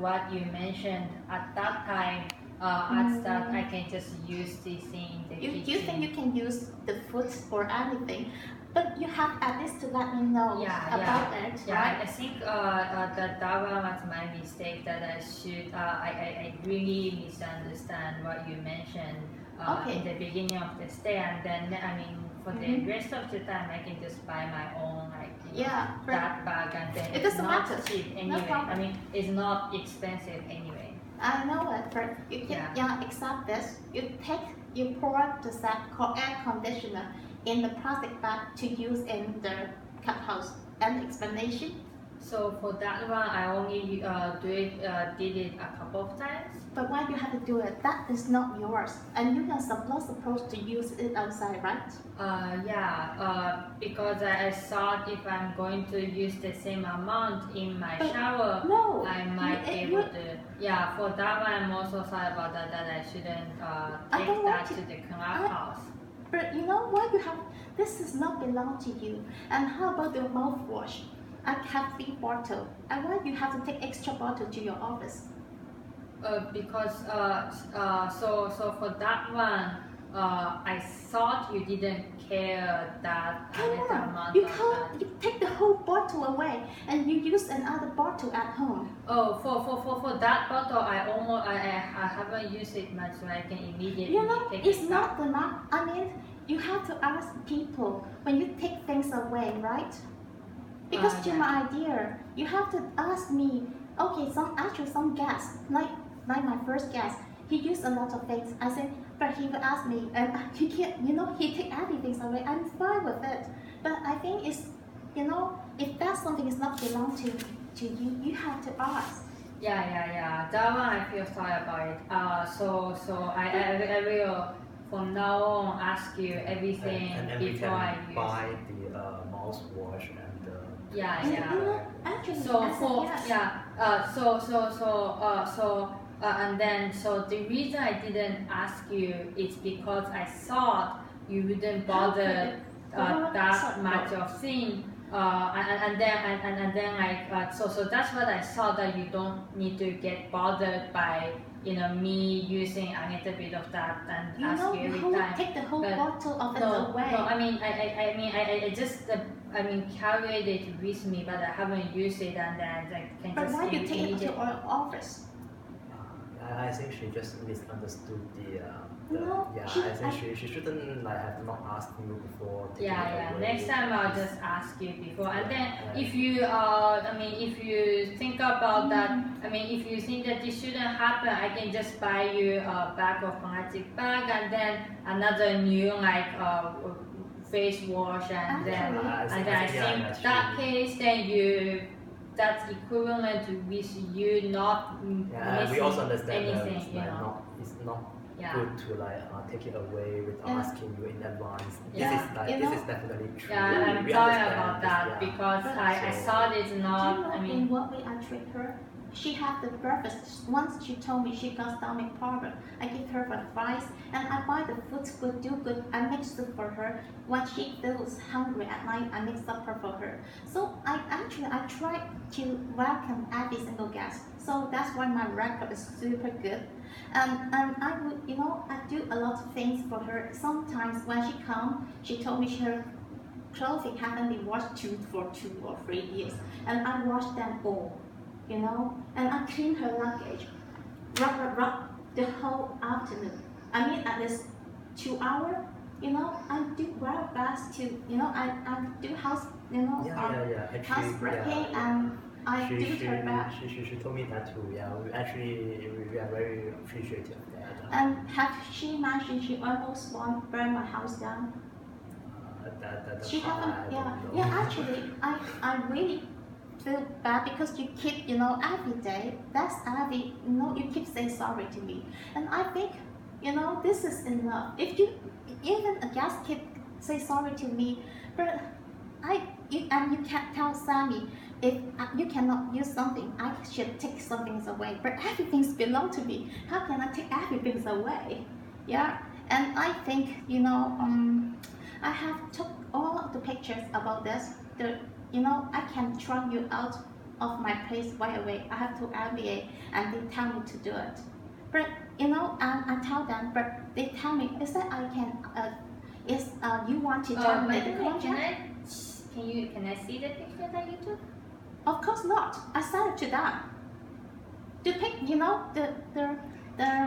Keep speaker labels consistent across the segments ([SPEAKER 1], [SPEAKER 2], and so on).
[SPEAKER 1] what you mentioned at that time, at that I can just use this thing in the kitchen.
[SPEAKER 2] You think you can use the food for anything, but you have at least to let me know about it, right?
[SPEAKER 1] I think that one was my mistake, that I should, I really misunderstand what you mentioned in the beginning of the stay, and then, I mean, for the rest of the time, I can just buy my own, like, that bag, and then
[SPEAKER 2] it's
[SPEAKER 1] not
[SPEAKER 2] matter.
[SPEAKER 1] cheap anyway. I mean, it's not expensive anyway.
[SPEAKER 2] I know it, but you can accept this. You pour the air conditioner in the plastic bag to use in the cat house. Any explanation?
[SPEAKER 1] So for that one, I only did it a couple of times.
[SPEAKER 2] But why you have to do it? That is not yours, and you are not supposed to use it outside, right?
[SPEAKER 1] Because I thought if I'm going to use the same amount in my shower, I might be able to. Yeah, for that one, I'm also sorry about that. That I shouldn't take that to the canal house.
[SPEAKER 2] But you know why you have? This does not belong to you. And how about the mouthwash? I have 3 bottles. And why you have to take extra bottle to your office?
[SPEAKER 1] Because so for that one, I thought you didn't care that amount.
[SPEAKER 2] You can't. You take the whole bottle away, and you use another bottle at home.
[SPEAKER 1] Oh, for that bottle, I haven't used it much, so I can immediately take
[SPEAKER 2] it's
[SPEAKER 1] it
[SPEAKER 2] not the mark. I mean, you have to ask people when you take things away, right? Because to my idea, you have to ask me. Okay, some guests, like my first guest, he used a lot of things. I said, but he would ask me, and he can't, he take everything away. I'm fine with it, but I think it's, if that something is not belong to you, you have to ask.
[SPEAKER 1] Yeah. That one I feel sorry about it. So I will from now on ask you everything
[SPEAKER 3] and
[SPEAKER 1] before I use.
[SPEAKER 3] Buy the mouthwash and.
[SPEAKER 2] Actually,
[SPEAKER 1] and then the reason I didn't ask you is because I thought you wouldn't bother that much of thing. And then so that's what I thought, that you don't need to get bothered by me using a little bit of that and ask you every time.
[SPEAKER 2] Take the whole bottle of it away.
[SPEAKER 1] No, I just calculated with me, but I haven't used it, and then I can
[SPEAKER 2] but
[SPEAKER 1] just.
[SPEAKER 2] But why you take it to our office?
[SPEAKER 3] I think she just misunderstood the. I think she shouldn't have not asked you before.
[SPEAKER 1] Next time I'll just ask you before, and then if you if you think about that, if you think that this shouldn't happen, I can just buy you a bag of plastic bag, and then another new face wash, and then I think that case, then that's equivalent to with you not missing
[SPEAKER 3] we also understand
[SPEAKER 1] anything.
[SPEAKER 3] That it's not good to take it away without asking you in advance. This is definitely true.
[SPEAKER 1] I'm sorry about that because I thought it's not.
[SPEAKER 2] In what way I treat her? She had the breakfast. Once she told me she got stomach problem. I give her advice, and I buy the food do good. I make soup for her. When she feels hungry at night, I make supper for her. So I try to welcome every single guest. So that's why my record is super good. And I would, I do a lot of things for her. Sometimes when she comes, she told me her clothing haven't been washed for 2 or 3 years, and I wash them all. And I clean her luggage, rub the whole afternoon. At least 2 hours. I do very best to, I do house, housebreaking, and I do her back.
[SPEAKER 3] She told me that too. We are very appreciative of that.
[SPEAKER 2] And have she mentioned she almost won't burn my house down? She haven't. Actually, I really feel bad because you keep, every day. That's every, you keep saying sorry to me, and I think, this is enough. If you, even a guest keep say sorry to me, but you can't tell Sammy if you cannot use something, I should take something away. But everything's belong to me. How can I take everything away? Yeah, and I think I have took all of the pictures about this. I can try you out off my place right away. I have to MBA and they tell me to do it. But you know, I tell them, but they tell me, is that I can, you want to terminate the contract?
[SPEAKER 1] Can I see the picture that you took?
[SPEAKER 2] Of course not. I sent it to them. To pick, you know, the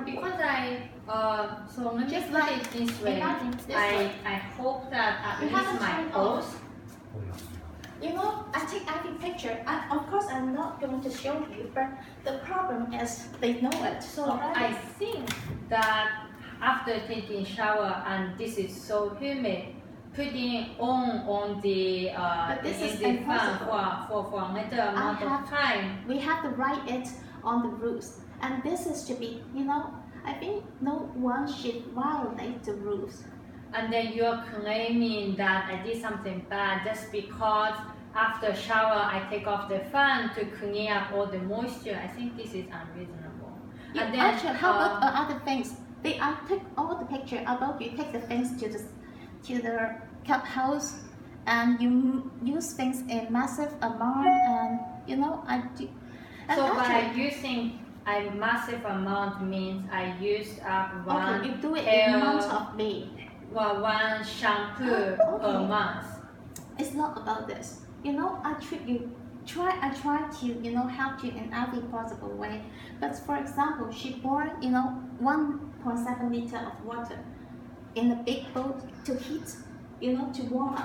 [SPEAKER 1] because so let me
[SPEAKER 2] just
[SPEAKER 1] put
[SPEAKER 2] like
[SPEAKER 1] it this way.
[SPEAKER 2] imagine this way.
[SPEAKER 1] I hope that at
[SPEAKER 2] You
[SPEAKER 1] least
[SPEAKER 2] haven't
[SPEAKER 1] my
[SPEAKER 2] turned
[SPEAKER 1] post.
[SPEAKER 3] Oh, yeah.
[SPEAKER 2] You know, I take every picture. Of course, I'm not going to show you, but the problem is they know it.
[SPEAKER 1] So
[SPEAKER 2] already.
[SPEAKER 1] I think that after taking shower and this is so humid, putting on the
[SPEAKER 2] But this is
[SPEAKER 1] in the fan
[SPEAKER 2] impossible.
[SPEAKER 1] for another amount of time.
[SPEAKER 2] We have to write it on the rules, and this is to be, you know, I think no one should violate the rules.
[SPEAKER 1] And then you're claiming that I did something bad just because after shower I take off the fan to clean up all the moisture. I think this is unreasonable.
[SPEAKER 2] Yeah,
[SPEAKER 1] And then,
[SPEAKER 2] actually, how about other things? I take all the picture about you take the things to the cup house, and you use things in massive amount, and you know I do. And
[SPEAKER 1] so
[SPEAKER 2] actually,
[SPEAKER 1] by using a massive amount means I used up one
[SPEAKER 2] okay, you do it
[SPEAKER 1] hair,
[SPEAKER 2] in months of May.
[SPEAKER 1] well, one shampoo
[SPEAKER 2] Oh,
[SPEAKER 1] per
[SPEAKER 2] okay.
[SPEAKER 1] month.
[SPEAKER 2] It's not about this. You know, I try to, you know, help you in every possible way. But for example, she poured, you know, 1.7 liter of water in a big bowl to heat, you know, to warm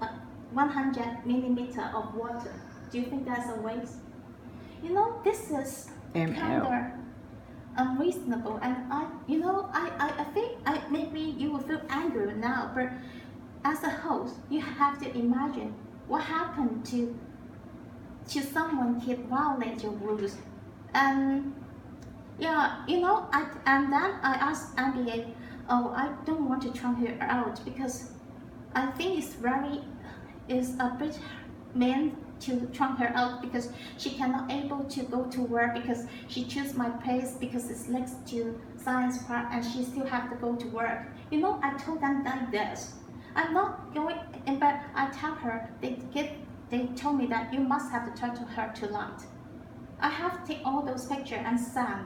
[SPEAKER 2] up 100 millimeter of water. Do you think that's a waste? You know, this is kind of unreasonable, and I think maybe you will feel angry now, but as a host, you have to imagine what happened to someone who violate your rules. And yeah, you know, and then I asked MBA, oh, I don't want to try her out because I think it's a bit mean to trump her out because she cannot able to go to work because she choose my place because it's next to Science Park and she still have to go to work. You know, I told them like this. I'm not going, but I tell her they told me that you must have to talk to her tonight. I have to take all those pictures and send.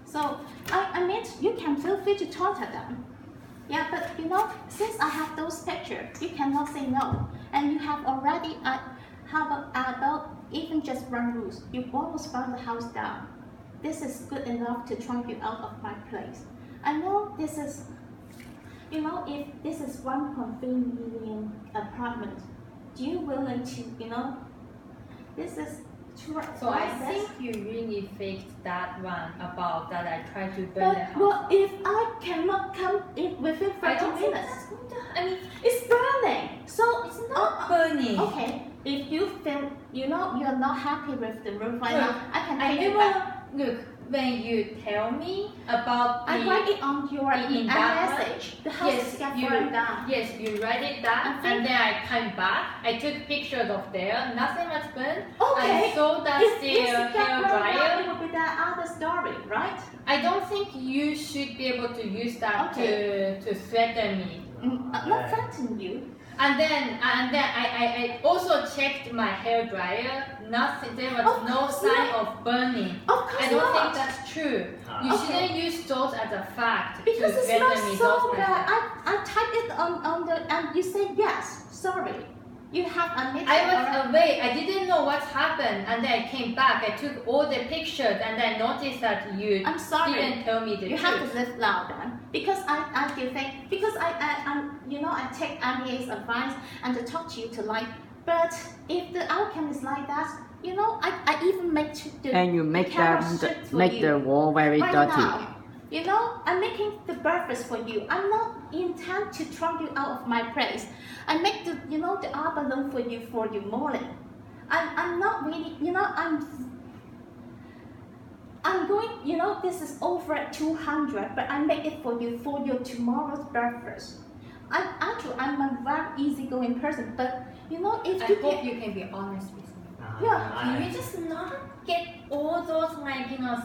[SPEAKER 2] So I mean, you can feel free to talk to them. Yeah, but you know, since I have those pictures, you cannot say no. And you have already have about even just one rules. You almost burned the house down. This is good enough to trump you out of my place. I know this is, you know, if this is 1.3 million apartment, do you willing to, you know, this is true.
[SPEAKER 1] So I think you really faked that one about that I tried to burn the house.
[SPEAKER 2] But if I cannot come in within 30 minutes,
[SPEAKER 1] I mean,
[SPEAKER 2] it's burning. So
[SPEAKER 1] it's not burning.
[SPEAKER 2] Okay, if you feel, you know, you're not happy with the room right now, I can
[SPEAKER 1] I
[SPEAKER 2] take it
[SPEAKER 1] never
[SPEAKER 2] back.
[SPEAKER 1] look when you tell me about
[SPEAKER 2] I write it on your
[SPEAKER 1] in that
[SPEAKER 2] message. The house is getting burned down.
[SPEAKER 1] Yes, you write it down, and then I came back. I took pictures of there. Nothing was burned.
[SPEAKER 2] Okay.
[SPEAKER 1] I saw that
[SPEAKER 2] If
[SPEAKER 1] hair dryer.
[SPEAKER 2] it will be that other story, right?
[SPEAKER 1] I don't think you should be able to use that to threaten me.
[SPEAKER 2] Not threaten you.
[SPEAKER 1] And then I also checked my hair dryer. Nothing. There was no sign of burning.
[SPEAKER 2] Of course
[SPEAKER 1] I don't
[SPEAKER 2] not.
[SPEAKER 1] think that's true. You shouldn't use those as a fact
[SPEAKER 2] Because
[SPEAKER 1] to
[SPEAKER 2] it
[SPEAKER 1] threaten
[SPEAKER 2] smells
[SPEAKER 1] me.
[SPEAKER 2] so bad. I typed it on the, and you said yes. Sorry. You have admitted.
[SPEAKER 1] I was away. I didn't know what happened, and then I came back. I took all the pictures, and then noticed that you
[SPEAKER 2] I'm sorry.
[SPEAKER 1] didn't tell me the
[SPEAKER 2] You
[SPEAKER 1] truth.
[SPEAKER 2] have to live loud then. Because I do think, because I'm, you know, I take MBA's advice and to talk to you tonight. But if the outcome is like that, you know, I even make the
[SPEAKER 4] And you make
[SPEAKER 2] camera
[SPEAKER 4] them
[SPEAKER 2] straight for
[SPEAKER 4] make
[SPEAKER 2] you.
[SPEAKER 4] the wall very
[SPEAKER 2] Right
[SPEAKER 4] dirty.
[SPEAKER 2] now, you know, I'm making the breakfast for you. I'm not intent to trump you out of my place. I make the, you know, the balloon for you for your morning. I'm not really, you know, I'm going, you know, this is over 200, but I make it for you for your tomorrow's breakfast. I'm a very easygoing person, but you know, if
[SPEAKER 1] I
[SPEAKER 2] you
[SPEAKER 1] hope
[SPEAKER 2] can,
[SPEAKER 1] you can be honest with me.
[SPEAKER 2] Yeah.
[SPEAKER 1] Can you just not get all those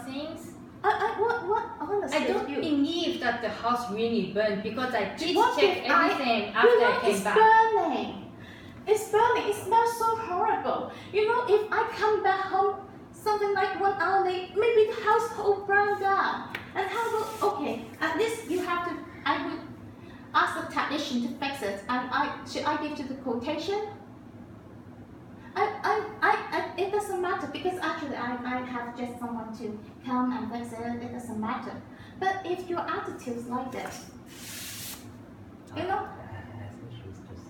[SPEAKER 1] things?
[SPEAKER 2] what honestly,
[SPEAKER 1] I don't believe that the house really burned because I did
[SPEAKER 2] What
[SPEAKER 1] check
[SPEAKER 2] if
[SPEAKER 1] everything
[SPEAKER 2] you
[SPEAKER 1] after
[SPEAKER 2] know,
[SPEAKER 1] I came
[SPEAKER 2] it's
[SPEAKER 1] back.
[SPEAKER 2] burning. It's burning. It smells so horrible. You know, if I come back home, something like 1 hour late, maybe the household burned down. And how will, okay, at least you have to, I would ask the technician to fix it. And should I give you the quotation? It doesn't matter because actually I have just someone to come and fix it. It doesn't matter. But if your attitude is like this, you know.
[SPEAKER 3] I think she's just.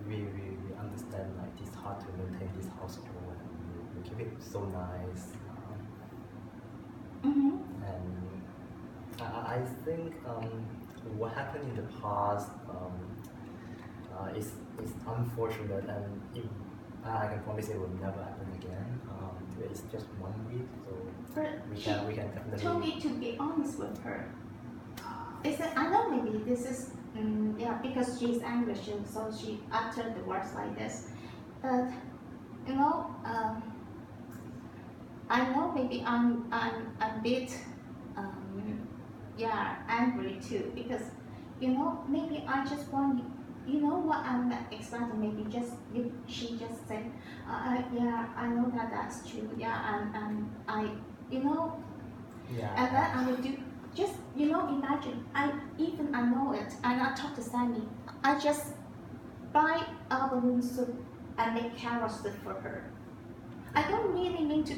[SPEAKER 3] We understand like it's hard to maintain this household and we keep it so nice. And I think what happened in the past is unfortunate, and I can promise it will never happen again. It's just 1 week, so we can definitely.
[SPEAKER 2] Tell me to be honest with her. Is that I know maybe this is yeah, because she's English, so she uttered the words like this. But you know, I know maybe I'm a bit yeah, angry too, because you know, maybe I just want, you know what I'm expecting, maybe just she just said yeah, I know that that's true, yeah, and I, you know,
[SPEAKER 3] Yeah.
[SPEAKER 2] and then I will do, just, you know, imagine, I know it, and I talk to Sammy, I just buy abalone soup and make carrot soup for her. I don't really mean to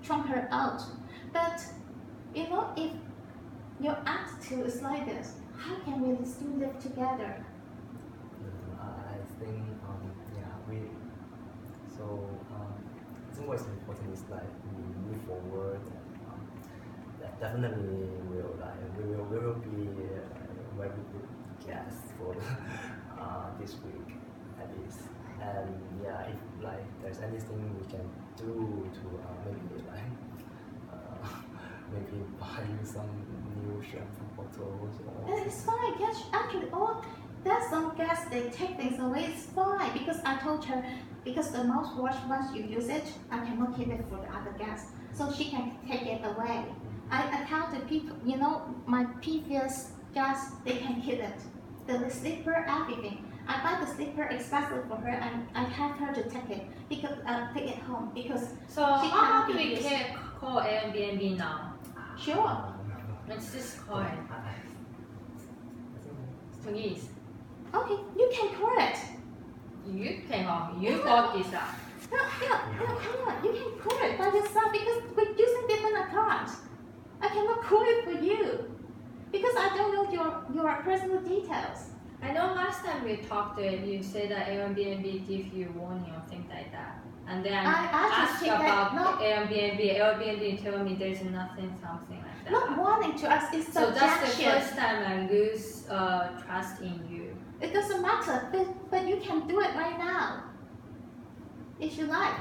[SPEAKER 2] trump her out, but you know, if your attitude is like this, how can we still live together?
[SPEAKER 3] I think yeah, so I think what's important is like we move forward, and definitely we will be very good guests for this week at least. And yeah, if like there's anything we can do to maybe like maybe buy you some new shampoo bottles or.
[SPEAKER 2] And it's fine, actually all, there's some guests, they take things away, it's fine, because I told her, because the mouthwash, once you use it, I cannot keep it for the other guests, so she can take it away. I counted people, you know, my previous guests, they can keep it. The slipper, everything. I buy the slipper especially for her, and I have her to take it because take it home because
[SPEAKER 1] So
[SPEAKER 2] she
[SPEAKER 1] how
[SPEAKER 2] cannot
[SPEAKER 1] do
[SPEAKER 2] be
[SPEAKER 1] we
[SPEAKER 2] used.
[SPEAKER 1] call Airbnb now?
[SPEAKER 2] Sure.
[SPEAKER 1] Let's just call it. Please.
[SPEAKER 2] Okay, you can call it.
[SPEAKER 1] You can call. You got this up.
[SPEAKER 2] No, come on. You can call it by yourself because we're using different accounts. I cannot call it for you because I don't know your personal details.
[SPEAKER 1] I know last time we talked, you said that Airbnb gives you warning or things like that. And then
[SPEAKER 2] I
[SPEAKER 1] asked
[SPEAKER 2] checked that,
[SPEAKER 1] about Airbnb. Airbnb told me there's nothing, something like that.
[SPEAKER 2] Not warning to us, it's
[SPEAKER 1] So that's the
[SPEAKER 2] suggestion.
[SPEAKER 1] first time I lose trust in you.
[SPEAKER 2] It doesn't matter, but you can do it right now if you like.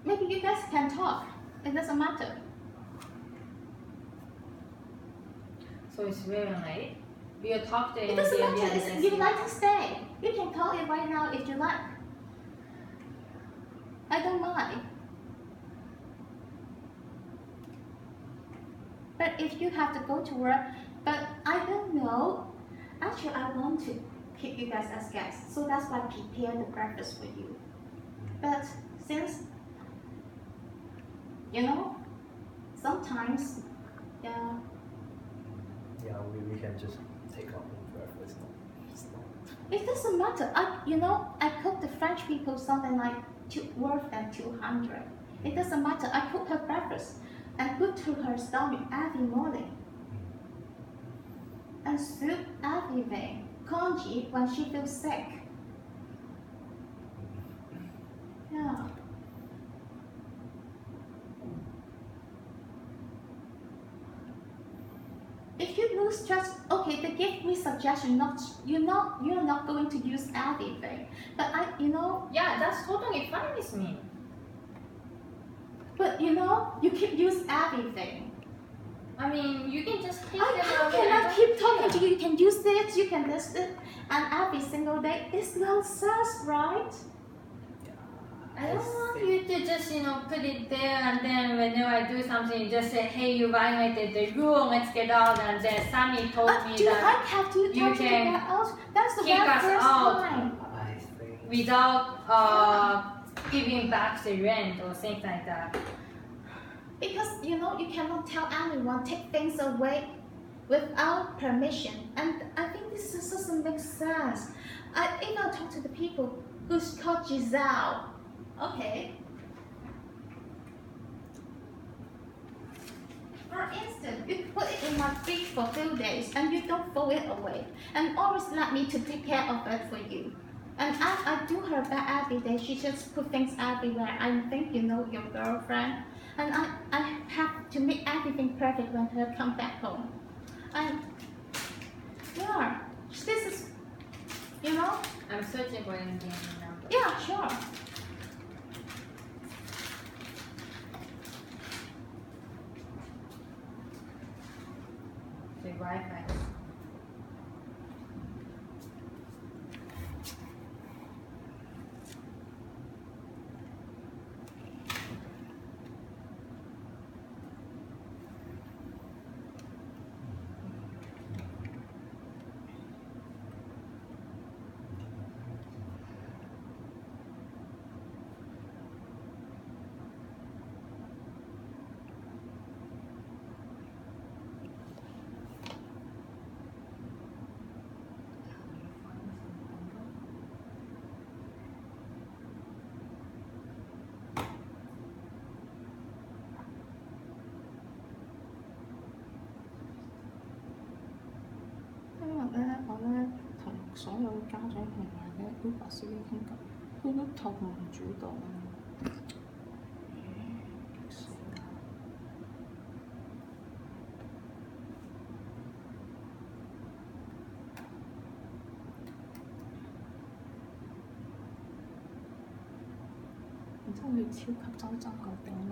[SPEAKER 2] Maybe you guys can talk. It doesn't matter.
[SPEAKER 1] So it's very late. We'll talk to
[SPEAKER 2] It doesn't
[SPEAKER 1] Airbnb
[SPEAKER 2] matter.
[SPEAKER 1] and then
[SPEAKER 2] You
[SPEAKER 1] see.
[SPEAKER 2] like to stay. You can call it right now if you like. I don't mind. But if you have to go to work, but I don't know. Actually, I want to keep you guys as guests, so that's why I prepare the breakfast for you. But since, you know, sometimes, yeah.
[SPEAKER 3] Yeah, we can just take our own breakfast. It's not.
[SPEAKER 2] It doesn't matter. I cook the French people something like worth than 200. It doesn't matter. I cook her breakfast and put to her stomach every morning. And soup, everything. Congee when she feels sick. Yeah. If you lose trust, okay, they give me suggestion. You're not going to use everything, but
[SPEAKER 1] Yeah, that's totally fine with me.
[SPEAKER 2] But you keep use everything.
[SPEAKER 1] I mean, you can just take
[SPEAKER 2] I
[SPEAKER 1] them away.
[SPEAKER 2] cannot keep talking to you. You can use this, you can list it, and every single day it's nonsense, right?
[SPEAKER 1] I I don't want you to just, put it there and then whenever I do something, you just say, hey, you violated the rule, let's get out. And then Sammy told me
[SPEAKER 2] do
[SPEAKER 1] that
[SPEAKER 2] I have to
[SPEAKER 1] you can
[SPEAKER 2] get out? That's the
[SPEAKER 1] kick
[SPEAKER 2] very
[SPEAKER 1] us
[SPEAKER 2] first
[SPEAKER 1] out.
[SPEAKER 2] time.
[SPEAKER 3] I think
[SPEAKER 1] Without giving back the rent or things like that.
[SPEAKER 2] Because you cannot tell anyone take things away without permission, and I think this just doesn't make sense. If I talk to the people who's called Giselle, okay. For instance, you put it in my fridge for a few days and you don't throw it away, and always let me to take care of it for you. And I do her back every day. She just put things everywhere. I think your girlfriend. And I have to make everything perfect when her come back home. And yeah, this is,
[SPEAKER 1] I'm searching for anything number.
[SPEAKER 2] yeah, sure.
[SPEAKER 1] The Wi-Fi.
[SPEAKER 2] 同所有家長同埋嘅 Uber 司機傾偈，佢都頭唔主動。然之後佢超級周周後頂咯。